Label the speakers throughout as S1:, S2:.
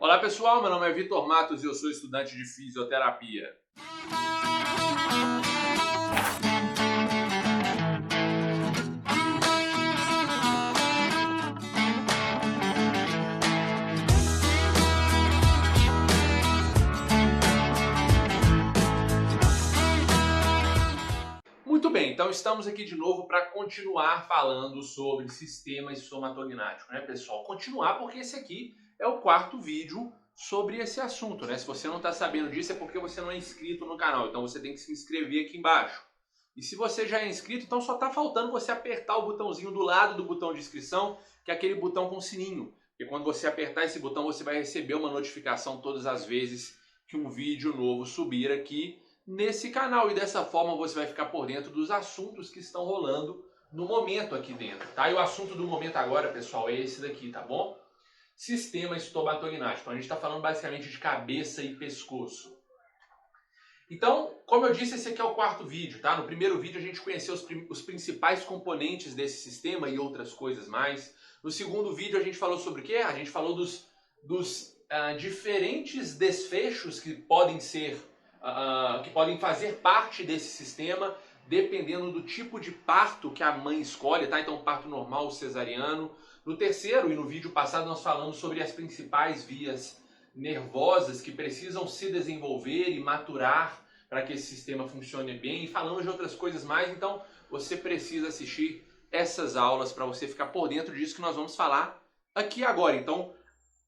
S1: Olá pessoal, meu nome é Vitor Matos e eu sou estudante de fisioterapia. Muito bem, então estamos aqui de novo para continuar falando sobre sistema estomatognático, né pessoal? Continuar porque esse aqui é o quarto vídeo sobre esse assunto, né? Se você não está sabendo disso é porque você não é inscrito no canal, então você tem que se inscrever aqui embaixo. E se você já é inscrito, então só está faltando você apertar o botãozinho do lado do botão de inscrição, que é aquele botão com sininho. Porque quando você apertar esse botão, você vai receber uma notificação todas as vezes que um vídeo novo subir aqui nesse canal. E dessa forma você vai ficar por dentro dos assuntos que estão rolando no momento aqui dentro, tá? E o assunto do momento agora, pessoal, é esse daqui, tá bom? Sistema estomatognático. Então a gente está falando basicamente de cabeça e pescoço. Então, como eu disse, esse aqui é o quarto vídeo, tá? No primeiro vídeo a gente conheceu os principais componentes desse sistema e outras coisas mais. No segundo vídeo a gente falou sobre o quê? A gente falou dos diferentes desfechos que podem ser, que podem fazer parte desse sistema, dependendo do tipo de parto que a mãe escolhe, tá? Então, parto normal ou cesariano. No terceiro e no vídeo passado nós falamos sobre as principais vias nervosas que precisam se desenvolver e maturar para que esse sistema funcione bem, e falamos de outras coisas mais. Então você precisa assistir essas aulas para você ficar por dentro disso que nós vamos falar aqui agora. Então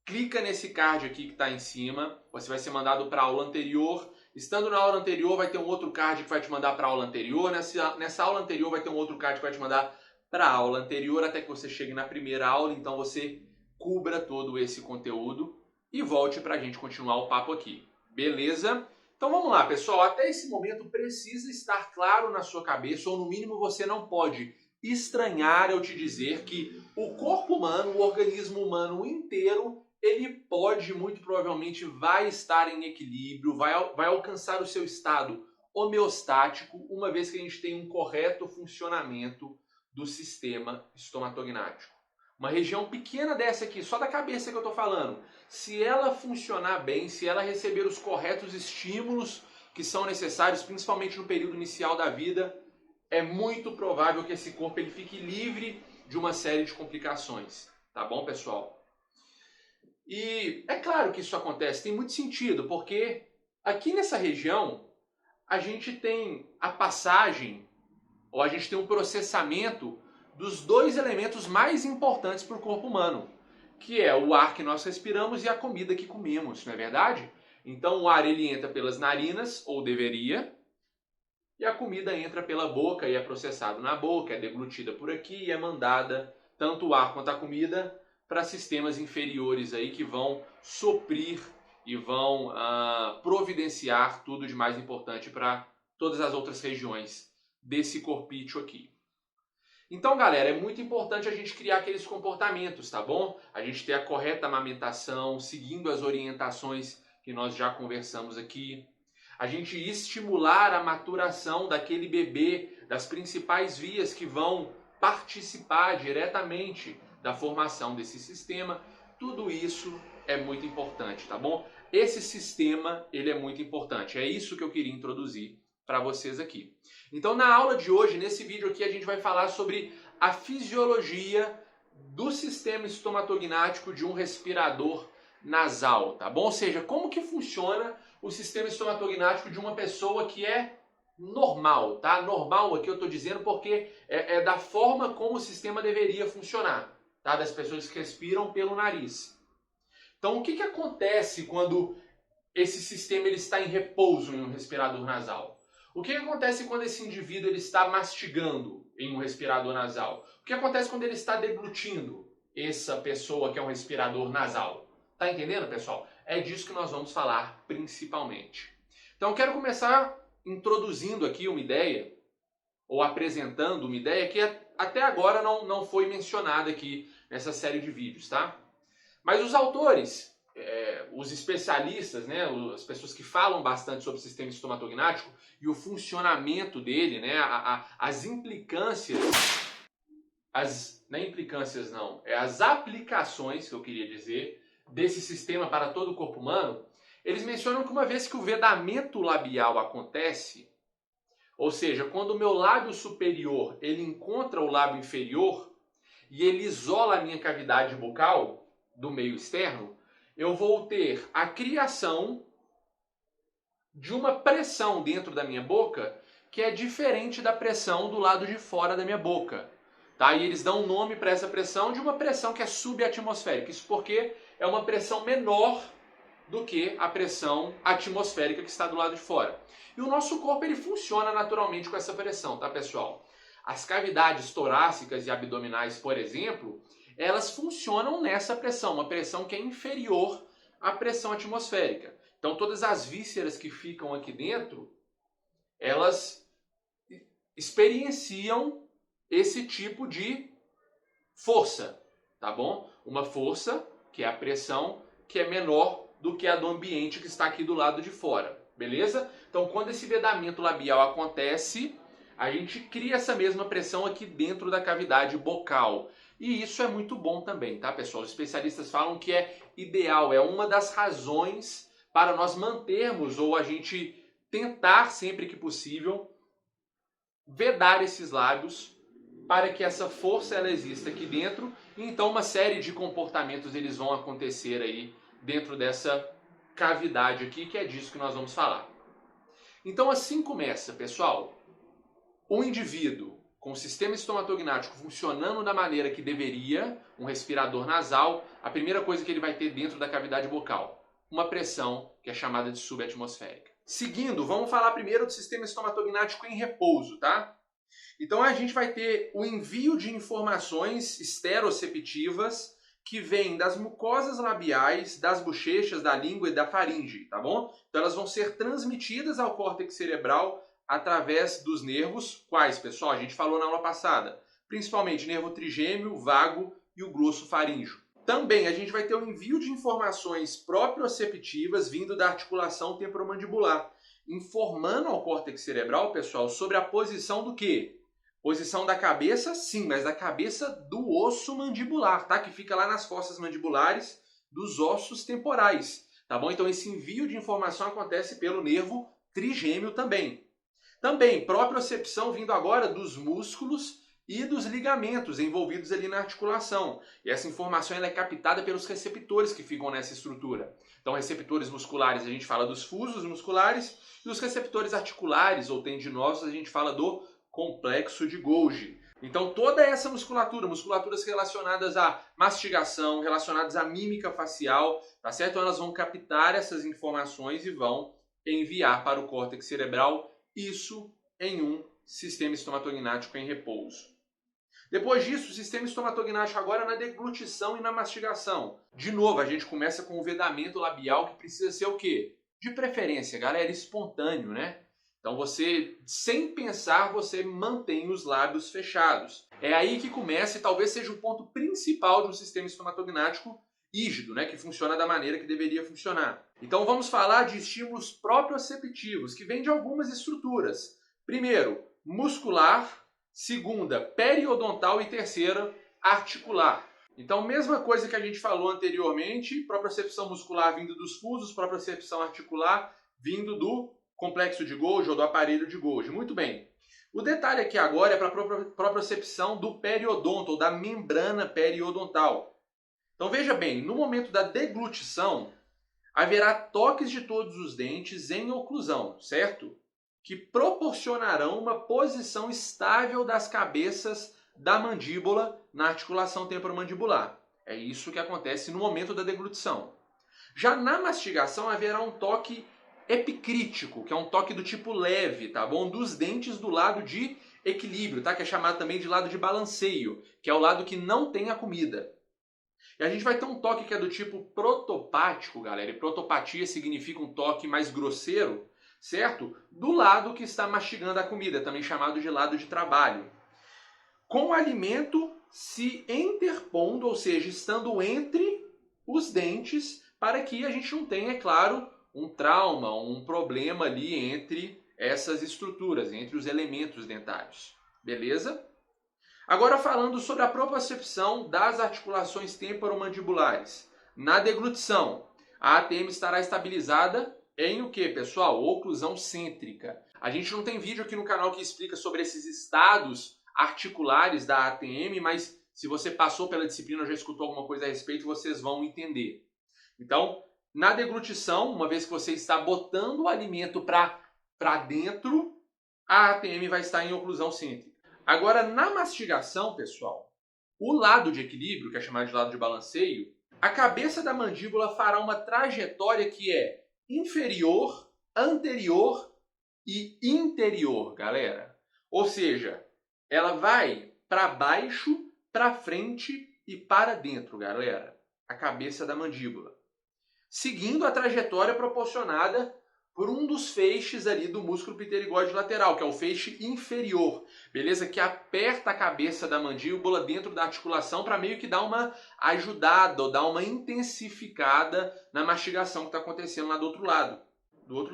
S1: clica nesse card aqui que está em cima, você vai ser mandado para a aula anterior. Estando na aula anterior vai ter um outro card que vai te mandar para a aula anterior, nessa aula anterior vai ter um outro card que vai te mandar para a aula anterior, até que você chegue na primeira aula. Então você cubra todo esse conteúdo e volte para a gente continuar o papo aqui, beleza? Então vamos lá, pessoal, até esse momento precisa estar claro na sua cabeça, ou no mínimo você não pode estranhar eu te dizer que o corpo humano, o organismo humano inteiro, ele pode, muito provavelmente, vai estar em equilíbrio, vai alcançar o seu estado homeostático, uma vez que a gente tem um correto funcionamento do sistema estomatognático. Uma região pequena dessa aqui, só da cabeça que eu estou falando, se ela funcionar bem, se ela receber os corretos estímulos que são necessários, principalmente no período inicial da vida, é muito provável que esse corpo ele fique livre de uma série de complicações. Tá bom, pessoal? E é claro que isso acontece, tem muito sentido, porque aqui nessa região a gente tem a passagem, ou a gente tem um processamento dos dois elementos mais importantes para o corpo humano, que é o ar que nós respiramos e a comida que comemos, não é verdade? Então o ar ele entra pelas narinas, ou deveria, e a comida entra pela boca e é processado na boca, é deglutida por aqui e é mandada, tanto o ar quanto a comida, para sistemas inferiores aí que vão suprir e vão providenciar tudo de mais importante para todas as outras regiões desse corpício aqui. Então, galera, é muito importante a gente criar aqueles comportamentos, tá bom? A gente ter a correta amamentação, seguindo as orientações que nós já conversamos aqui. A gente estimular a maturação daquele bebê, das principais vias que vão participar diretamente da formação desse sistema. Tudo isso é muito importante, tá bom? Esse sistema, ele é muito importante. É isso que eu queria introduzir para vocês aqui. Então na aula de hoje, nesse vídeo aqui, a gente vai falar sobre a fisiologia do sistema estomatognático de um respirador nasal, tá bom? Ou seja, como que funciona o sistema estomatognático de uma pessoa que é normal, tá? Normal aqui eu estou dizendo porque é da forma como o sistema deveria funcionar, tá? Das pessoas que respiram pelo nariz. Então o que que acontece quando esse sistema ele está em repouso em um respirador nasal? O que acontece quando esse indivíduo ele está mastigando em um respirador nasal? O que acontece quando ele está deglutindo essa pessoa que é um respirador nasal? Tá entendendo, pessoal? É disso que nós vamos falar principalmente. Então eu quero começar introduzindo aqui uma ideia, ou apresentando uma ideia que até agora não foi mencionada aqui nessa série de vídeos, tá? Mas os autores, os especialistas, né, as pessoas que falam bastante sobre o sistema estomatognático e o funcionamento dele, né, as implicâncias, não é implicâncias não, é as aplicações que eu queria dizer desse sistema para todo o corpo humano, eles mencionam que uma vez que o vedamento labial acontece, ou seja, quando o meu lábio superior ele encontra o lábio inferior e ele isola a minha cavidade bucal do meio externo, eu vou ter a criação de uma pressão dentro da minha boca que é diferente da pressão do lado de fora da minha boca. Tá? E eles dão um nome para essa pressão de uma pressão que é subatmosférica. Isso porque é uma pressão menor do que a pressão atmosférica que está do lado de fora. E o nosso corpo ele funciona naturalmente com essa pressão, tá, pessoal? As cavidades torácicas e abdominais, por exemplo, elas funcionam nessa pressão, uma pressão que é inferior à pressão atmosférica. Então todas as vísceras que ficam aqui dentro, elas experienciam esse tipo de força, tá bom? Uma força, que é a pressão, que é menor do que a do ambiente que está aqui do lado de fora, beleza? Então quando esse vedamento labial acontece, a gente cria essa mesma pressão aqui dentro da cavidade bucal. E isso é muito bom também, tá, pessoal? Os especialistas falam que é ideal, é uma das razões para nós mantermos ou a gente tentar sempre que possível vedar esses lábios para que essa força ela exista aqui dentro. E então uma série de comportamentos eles vão acontecer aí dentro dessa cavidade aqui, que é disso que nós vamos falar. Então assim começa, pessoal. Um indivíduo com o sistema estomatognático funcionando da maneira que deveria, um respirador nasal, a primeira coisa que ele vai ter dentro da cavidade bucal, uma pressão que é chamada de subatmosférica. Seguindo, vamos falar primeiro do sistema estomatognático em repouso, tá? Então a gente vai ter o envio de informações esteroceptivas que vêm das mucosas labiais, das bochechas, da língua e da faringe, tá bom? Então elas vão ser transmitidas ao córtex cerebral através dos nervos, quais, pessoal? A gente falou na aula passada, principalmente nervo trigêmeo, vago e o grosso faríngeo. Também a gente vai ter o envio de informações proprioceptivas vindo da articulação temporomandibular, informando ao córtex cerebral, pessoal, sobre a posição do quê? Posição da cabeça, sim, mas da cabeça do osso mandibular, tá? Que fica lá nas fossas mandibulares dos ossos temporais, tá bom? Então esse envio de informação acontece pelo nervo trigêmeo também. Também propriocepção vindo agora dos músculos e dos ligamentos envolvidos ali na articulação. E essa informação ela é captada pelos receptores que ficam nessa estrutura. Então, receptores musculares, a gente fala dos fusos musculares, e os receptores articulares ou tendinosos, a gente fala do complexo de Golgi. Então, toda essa musculatura, musculaturas relacionadas à mastigação, relacionadas à mímica facial, tá certo? Elas vão captar essas informações e vão enviar para o córtex cerebral, isso em um sistema estomatognático em repouso. Depois disso, o sistema estomatognático agora na deglutição e na mastigação. De novo, a gente começa com o vedamento labial que precisa ser o quê? De preferência, galera, espontâneo, né? Então você, sem pensar, você mantém os lábios fechados. É aí que começa e talvez seja o ponto principal de um sistema estomatognático rígido, né? Que funciona da maneira que deveria funcionar. Então vamos falar de estímulos proprioceptivos, que vêm de algumas estruturas. Primeiro, muscular. Segunda, periodontal e terceira, articular. Então, mesma coisa que a gente falou anteriormente, propriocepção muscular vindo dos fusos, propriocepção articular vindo do complexo de Golgi ou do aparelho de Golgi. Muito bem. O detalhe aqui agora é para a propriocepção do periodonto ou da membrana periodontal. Então, veja bem, no momento da deglutição, haverá toques de todos os dentes em oclusão, certo? Que proporcionarão uma posição estável das cabeças da mandíbula na articulação temporomandibular. É isso que acontece no momento da deglutição. Já na mastigação haverá um toque epicrítico, que é um toque do tipo leve, tá bom? Dos dentes do lado de equilíbrio, tá? Que é chamado também de lado de balanceio, que é o lado que não tem a comida. E a gente vai ter um toque que é do tipo protopático, galera. E protopatia significa um toque mais grosseiro, certo? Do lado que está mastigando a comida, também chamado de lado de trabalho. Com o alimento se interpondo, ou seja, estando entre os dentes, para que a gente não tenha, é claro, um trauma, um problema ali entre essas estruturas, entre os elementos dentários. Beleza? Agora falando sobre a propriocepção das articulações temporomandibulares. Na deglutição, a ATM estará estabilizada em o que, pessoal? Oclusão cêntrica. A gente não tem vídeo aqui no canal que explica sobre esses estados articulares da ATM, mas se você passou pela disciplina ou já escutou alguma coisa a respeito, vocês vão entender. Então, na deglutição, uma vez que você está botando o alimento para dentro, a ATM vai estar em oclusão cêntrica. Agora, na mastigação, pessoal, o lado de equilíbrio, que é chamado de lado de balanceio, a cabeça da mandíbula fará uma trajetória que é inferior, anterior e interior, galera. Ou seja, ela vai para baixo, para frente e para dentro, galera. A cabeça da mandíbula. Seguindo a trajetória proporcionada por um dos feixes ali do músculo pterigóide lateral, que é o feixe inferior, beleza? Que aperta a cabeça da mandíbula dentro da articulação para meio que dar uma ajudada ou dar uma intensificada na mastigação que está acontecendo lá do outro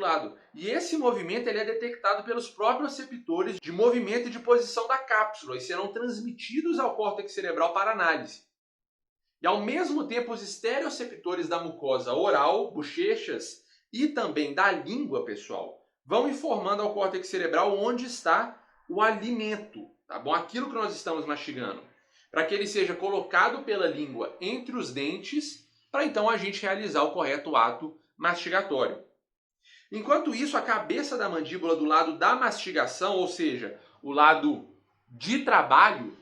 S1: lado. E esse movimento ele é detectado pelos próprios receptores de movimento e de posição da cápsula e serão transmitidos ao córtex cerebral para análise. E ao mesmo tempo os estereoceptores da mucosa oral, bochechas e também da língua, pessoal, vão informando ao córtex cerebral onde está o alimento, tá bom? Aquilo que nós estamos mastigando, para que ele seja colocado pela língua entre os dentes, para então a gente realizar o correto ato mastigatório. Enquanto isso, a cabeça da mandíbula do lado da mastigação, ou seja, o lado de trabalho,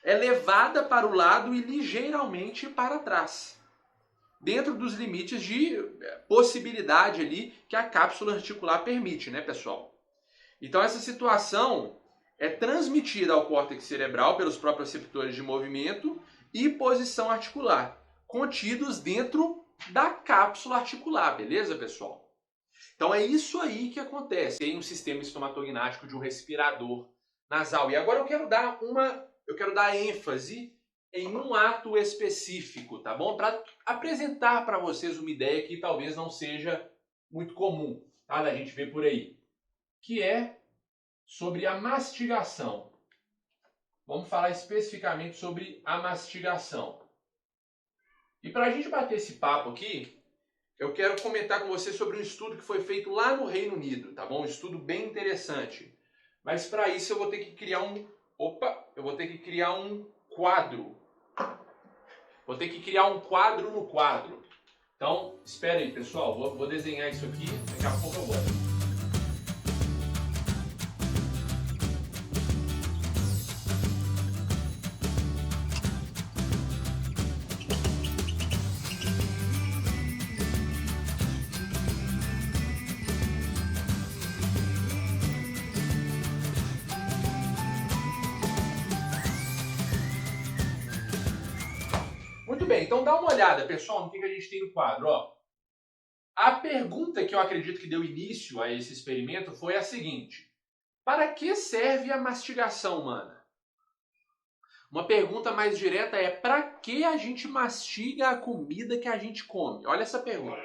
S1: é levada para o lado e ligeiramente para trás, dentro dos limites de possibilidade ali que a cápsula articular permite, né, pessoal? Então essa situação é transmitida ao córtex cerebral pelos próprios receptores de movimento e posição articular, contidos dentro da cápsula articular, beleza, pessoal? Então é isso aí que acontece em um sistema estomatognático de um respirador nasal. E agora eu quero dar ênfase em um ato específico, tá bom? Para apresentar para vocês uma ideia que talvez não seja muito comum, tá? Da gente ver por aí, que é sobre a mastigação. Vamos falar especificamente sobre a mastigação. E para a gente bater esse papo aqui, eu quero comentar com você sobre um estudo que foi feito lá no Reino Unido, tá bom? Um estudo bem interessante. Mas para isso eu vou ter que criar um quadro. Vou ter que criar um quadro no quadro. Então, espera aí, pessoal. Vou desenhar isso aqui. Daqui a pouco eu volto. Muito bem, então dá uma olhada, pessoal, no que a gente tem no quadro. Ó. A pergunta que eu acredito que deu início a esse experimento foi a seguinte: para que serve a mastigação humana? Uma pergunta mais direta é: para que a gente mastiga a comida que a gente come? Olha essa pergunta.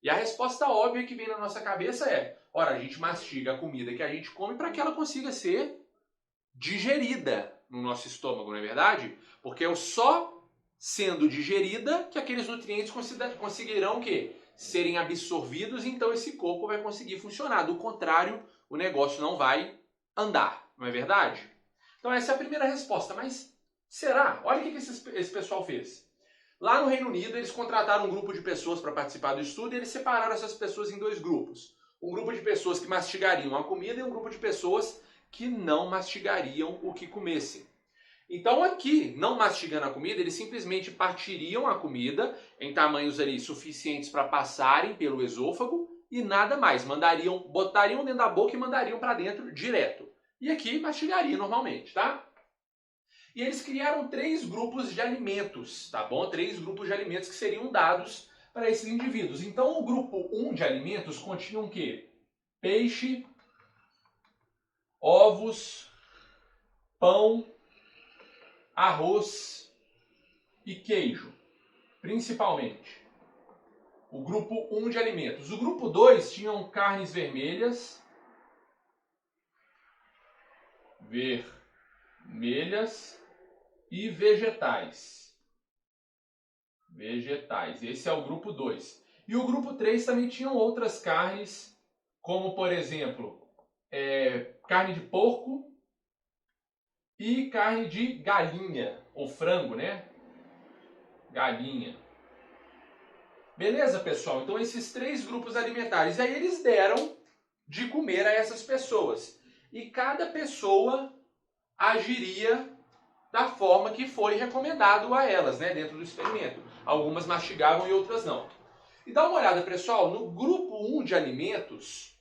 S1: E a resposta óbvia que vem na nossa cabeça é: ora, a gente mastiga a comida que a gente come para que ela consiga ser digerida no nosso estômago, não é verdade? Porque é só sendo digerida que aqueles nutrientes conseguirão o quê? Serem absorvidos, e então esse corpo vai conseguir funcionar. Do contrário, o negócio não vai andar, não é verdade? Então essa é a primeira resposta, mas será? Olha o que esse pessoal fez. Lá no Reino Unido, eles contrataram um grupo de pessoas para participar do estudo e eles separaram essas pessoas em dois grupos. Um grupo de pessoas que mastigariam a comida e um grupo de pessoas que não mastigariam o que comessem. Então aqui, não mastigando a comida, eles simplesmente partiriam a comida em tamanhos ali suficientes para passarem pelo esôfago e nada mais. Botariam dentro da boca e mandariam para dentro direto. E aqui mastigaria normalmente, tá? E eles criaram 3 grupos de alimentos, tá bom? 3 grupos de alimentos que seriam dados para esses indivíduos. Então o grupo 1 de alimentos continha o quê? Peixe, ovos, pão, arroz e queijo, principalmente. O grupo 1 de alimentos. O grupo 2 tinham carnes vermelhas e vegetais. vegetais. Esse é o grupo 2. E o grupo 3 também tinham outras carnes, como por exemplo, carne de porco e carne de galinha, ou frango, né? Galinha. Beleza, pessoal? Então esses 3 grupos alimentares. E aí eles deram de comer a essas pessoas. E cada pessoa agiria da forma que foi recomendado a elas, né, dentro do experimento. Algumas mastigavam e outras não. E dá uma olhada, pessoal, no grupo 1 de alimentos,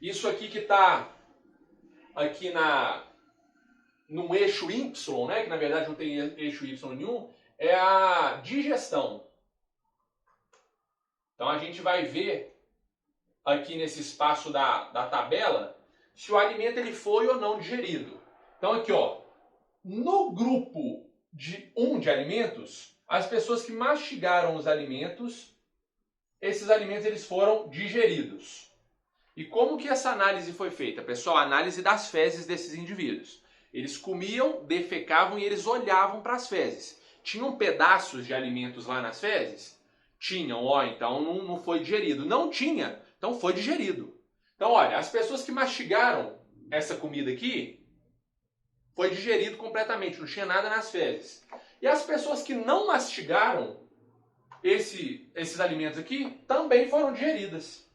S1: isso aqui que está aqui no eixo Y, né, que na verdade não tem eixo Y nenhum, é a digestão. Então a gente vai ver aqui nesse espaço da tabela se o alimento ele foi ou não digerido. Então aqui, ó, no grupo de 1 de alimentos, as pessoas que mastigaram os alimentos, esses alimentos eles foram digeridos. E como que essa análise foi feita? Pessoal, a análise das fezes desses indivíduos. Eles comiam, defecavam e eles olhavam para as fezes. Tinham pedaços de alimentos lá nas fezes? Tinham, ó, então não foi digerido. Não tinha, então foi digerido. Então, olha, as pessoas que mastigaram essa comida aqui, foi digerido completamente, não tinha nada nas fezes. E as pessoas que não mastigaram esses alimentos aqui, também foram digeridas.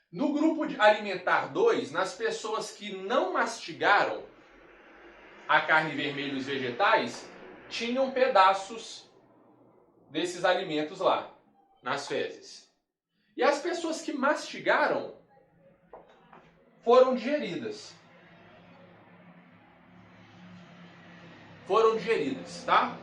S1: No grupo alimentar 2, nas pessoas que não mastigaram a carne vermelha e os vegetais, tinham pedaços desses alimentos lá, nas fezes. E as pessoas que mastigaram foram digeridas. Foram digeridas, tá?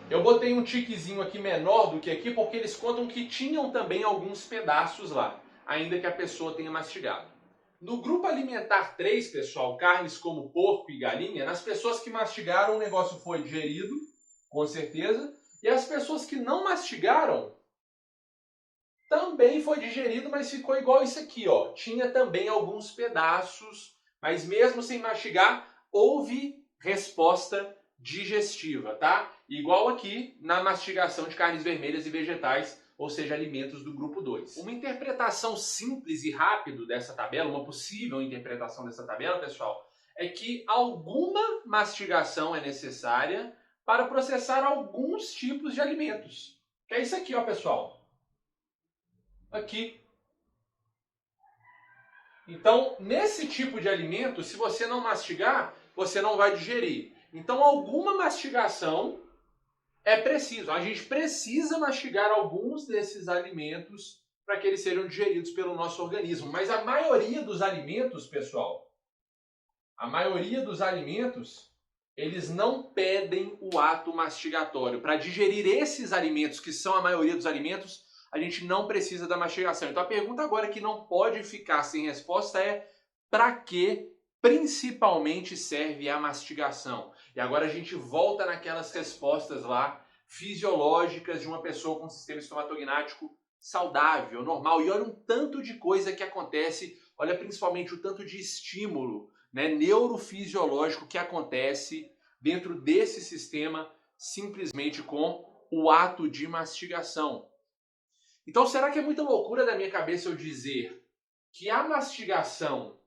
S1: Eu botei um tiquezinho aqui menor do que aqui, porque eles contam que tinham também alguns pedaços lá, ainda que a pessoa tenha mastigado. No grupo alimentar 3, pessoal, carnes como porco e galinha, nas pessoas que mastigaram o negócio foi digerido, com certeza, e as pessoas que não mastigaram também foi digerido, mas ficou igual isso aqui, ó. Tinha também alguns pedaços, mas mesmo sem mastigar, houve resposta digestiva, tá? Igual aqui na mastigação de carnes vermelhas e vegetais, ou seja, alimentos do grupo 2. Uma interpretação simples e rápida dessa tabela, uma possível interpretação dessa tabela, pessoal, é que alguma mastigação é necessária para processar alguns tipos de alimentos. Que é isso aqui, ó, pessoal. Aqui. Então, nesse tipo de alimento, se você não mastigar, você não vai digerir. Então, alguma mastigação é preciso. A gente precisa mastigar alguns desses alimentos para que eles sejam digeridos pelo nosso organismo. Mas a maioria dos alimentos, pessoal, a maioria dos alimentos, eles não pedem o ato mastigatório. Para digerir esses alimentos, que são a maioria dos alimentos, a gente não precisa da mastigação. Então a pergunta agora que não pode ficar sem resposta é: para que principalmente serve a mastigação? E agora a gente volta naquelas respostas lá fisiológicas de uma pessoa com sistema estomatognático saudável, normal. E olha um tanto de coisa que acontece, olha principalmente o tanto de estímulo, né, neurofisiológico que acontece dentro desse sistema simplesmente com o ato de mastigação. Então, será que é muita loucura da minha cabeça eu dizer que a mastigação,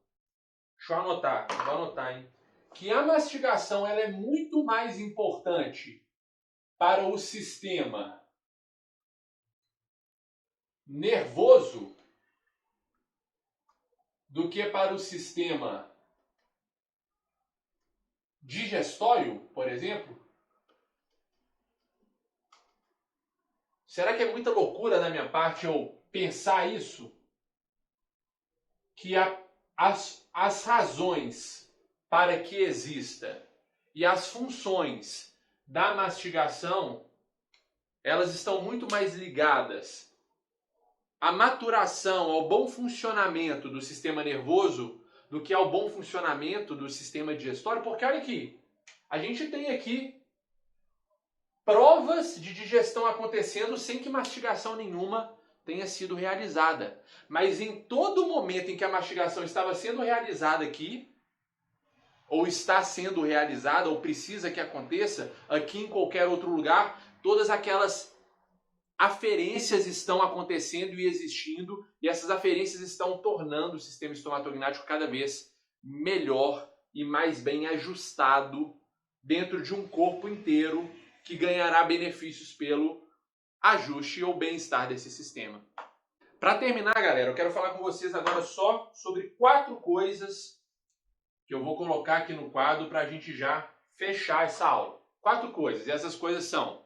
S1: deixa eu anotar, vou anotar, hein? Que a mastigação ela é muito mais importante para o sistema nervoso do que para o sistema digestório, por exemplo? Será que é muita loucura da minha parte eu pensar isso? Que as razões para que exista e as funções da mastigação, elas estão muito mais ligadas à maturação, ao bom funcionamento do sistema nervoso do que ao bom funcionamento do sistema digestório, porque olha aqui, a gente tem aqui provas de digestão acontecendo sem que mastigação nenhuma tenha sido realizada. Mas em todo momento em que a mastigação estava sendo realizada aqui, ou está sendo realizada, ou precisa que aconteça aqui em qualquer outro lugar, todas aquelas aferências estão acontecendo e existindo, e essas aferências estão tornando o sistema estomatognático cada vez melhor e mais bem ajustado dentro de um corpo inteiro que ganhará benefícios pelo ajuste ou bem-estar desse sistema. Para terminar, galera, eu quero falar com vocês agora só sobre 4 coisas que eu vou colocar aqui no quadro para a gente já fechar essa aula. 4 coisas, e essas coisas são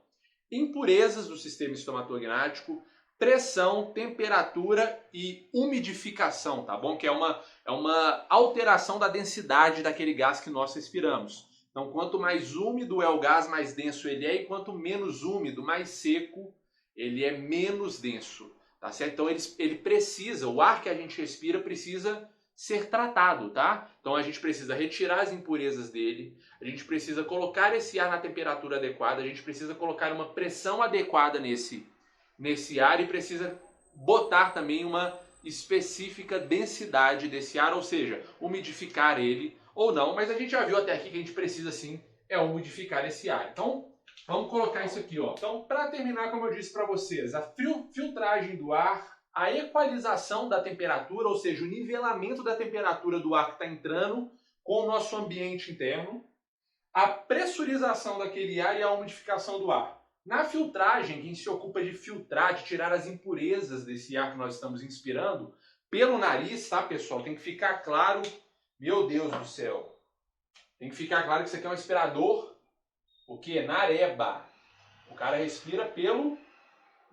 S1: impurezas do sistema estomatognático, pressão, temperatura e umidificação, tá bom? Que é uma alteração da densidade daquele gás que nós respiramos. Então, quanto mais úmido é o gás, mais denso ele é, e quanto menos úmido, mais seco, ele é menos denso, tá certo? Então, ele precisa, o ar que a gente respira precisa ser tratado, tá? Então, a gente precisa retirar as impurezas dele, a gente precisa colocar esse ar na temperatura adequada, a gente precisa colocar uma pressão adequada nesse ar e precisa botar também uma específica densidade desse ar, ou seja, umidificar ele ou não, mas a gente já viu até aqui que a gente precisa sim umidificar esse ar. Então, vamos colocar isso aqui, ó. Então, para terminar, como eu disse para vocês, a filtragem do ar, a equalização da temperatura, ou seja, o nivelamento da temperatura do ar que está entrando com o nosso ambiente interno, a pressurização daquele ar e a umidificação do ar. Na filtragem, quem se ocupa de filtrar, de tirar as impurezas desse ar que nós estamos inspirando, pelo nariz, tá, pessoal? Tem que ficar claro, meu Deus do céu, tem que ficar claro que isso aqui é um aspirador, o quê? Nareba. O cara respira pelo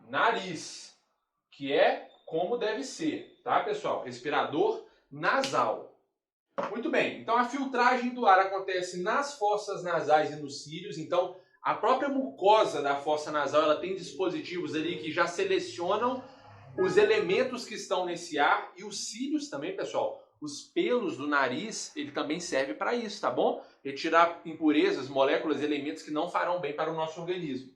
S1: nariz, que é como deve ser, tá, pessoal? Respirador nasal. Muito bem, então a filtragem do ar acontece nas fossas nasais e nos cílios, então a própria mucosa da fossa nasal ela tem dispositivos ali que já selecionam os elementos que estão nesse ar, e os cílios também, pessoal, os pelos do nariz, ele também serve para isso, tá bom? Retirar impurezas, moléculas, elementos que não farão bem para o nosso organismo.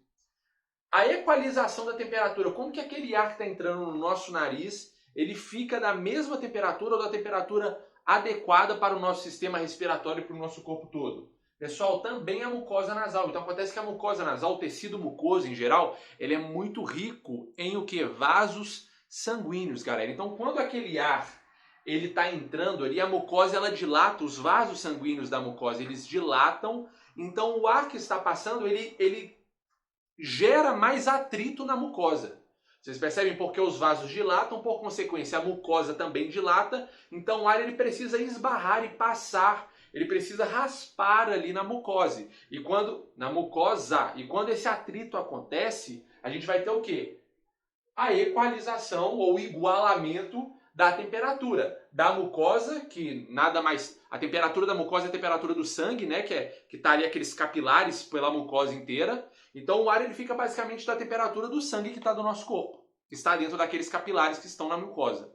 S1: A equalização da temperatura, como que aquele ar que está entrando no nosso nariz, ele fica da mesma temperatura ou da temperatura adequada para o nosso sistema respiratório e para o nosso corpo todo? Pessoal, também a mucosa nasal. Então acontece que a mucosa nasal, o tecido mucoso em geral, ele é muito rico em o que? Vasos sanguíneos, galera. Então quando aquele ar ele está entrando ali, a mucosa ela dilata, os vasos sanguíneos da mucosa eles dilatam, então o ar que está passando ele gera mais atrito na mucosa. Vocês percebem? Porque os vasos dilatam, por consequência a mucosa também dilata, então o ar ele precisa esbarrar e passar, ele precisa raspar ali na mucosa. E quando esse atrito acontece, a gente vai ter o quê? A equalização ou igualamento da temperatura da mucosa, que nada mais... A temperatura da mucosa é a temperatura do sangue, né? Que está ali aqueles capilares pela mucosa inteira. Então o ar ele fica basicamente da temperatura do sangue que está do nosso corpo, que está dentro daqueles capilares que estão na mucosa.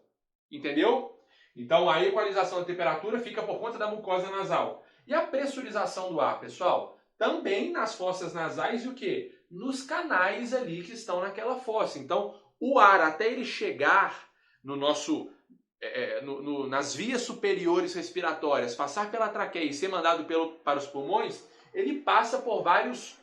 S1: Entendeu? Então a equalização da temperatura fica por conta da mucosa nasal. E a pressurização do ar, pessoal? Também nas fossas nasais e o quê? Nos canais ali que estão naquela fossa. Então o ar, até ele chegar no nosso, nas vias superiores respiratórias, passar pela traqueia e ser mandado para os pulmões, ele passa por várias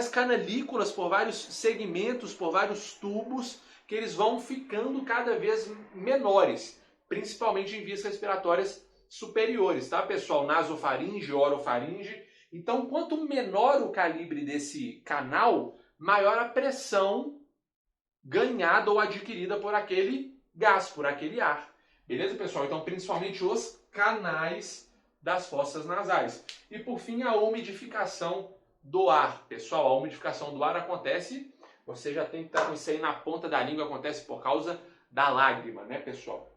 S1: canalículas, por vários segmentos, por vários tubos, que eles vão ficando cada vez menores, principalmente em vias respiratórias superiores, tá, pessoal? Nasofaringe, orofaringe. Então, quanto menor o calibre desse canal, maior a pressão ganhada ou adquirida por aquele gás, por aquele ar. Beleza, pessoal? Então, principalmente os canais das fossas nasais. E, por fim, a umidificação do ar. Pessoal, a umidificação do ar acontece, você já tem que estar com isso aí na ponta da língua, acontece por causa da lágrima, né, pessoal?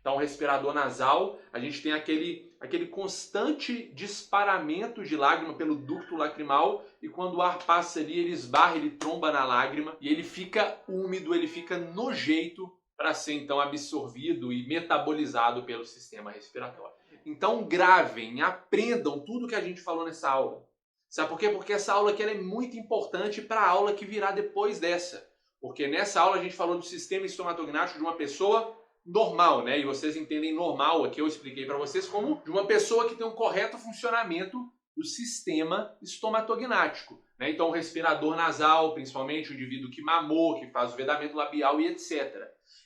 S1: Então, o respirador nasal, a gente tem aquele constante disparamento de lágrima pelo ducto lacrimal, e quando o ar passa ali, ele esbarra, ele tromba na lágrima, e ele fica úmido, ele fica nojeito para ser então absorvido e metabolizado pelo sistema respiratório. Então, gravem, aprendam tudo que a gente falou nessa aula. Sabe por quê? Porque essa aula aqui ela é muito importante para a aula que virá depois dessa. Porque nessa aula a gente falou do sistema estomatognático de uma pessoa normal, né? E vocês entendem normal aqui, eu expliquei para vocês, como de uma pessoa que tem um correto funcionamento do sistema estomatognático, né? Então o respirador nasal, principalmente o indivíduo que mamou, que faz o vedamento labial e etc.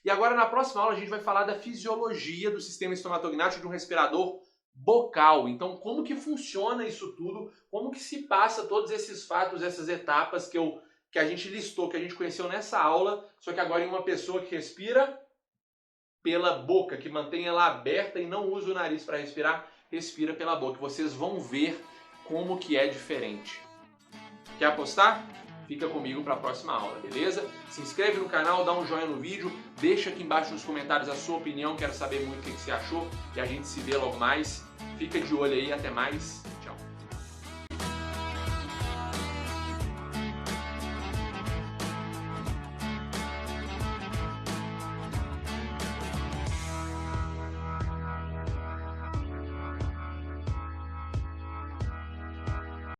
S1: E agora na próxima aula a gente vai falar da fisiologia do sistema estomatognático de um respirador bocal. Então como que funciona isso tudo, como que se passa todos esses fatos, essas etapas que a gente listou, que a gente conheceu nessa aula, só que agora em uma pessoa que respira pela boca, que mantém ela aberta e não usa o nariz para respirar, respira pela boca. Vocês vão ver como que é diferente. Quer apostar? Fica comigo para a próxima aula, beleza? Se inscreve no canal, dá um joinha no vídeo, deixa aqui embaixo nos comentários a sua opinião, quero saber muito o que você achou e a gente se vê logo mais. Fica de olho aí, até mais.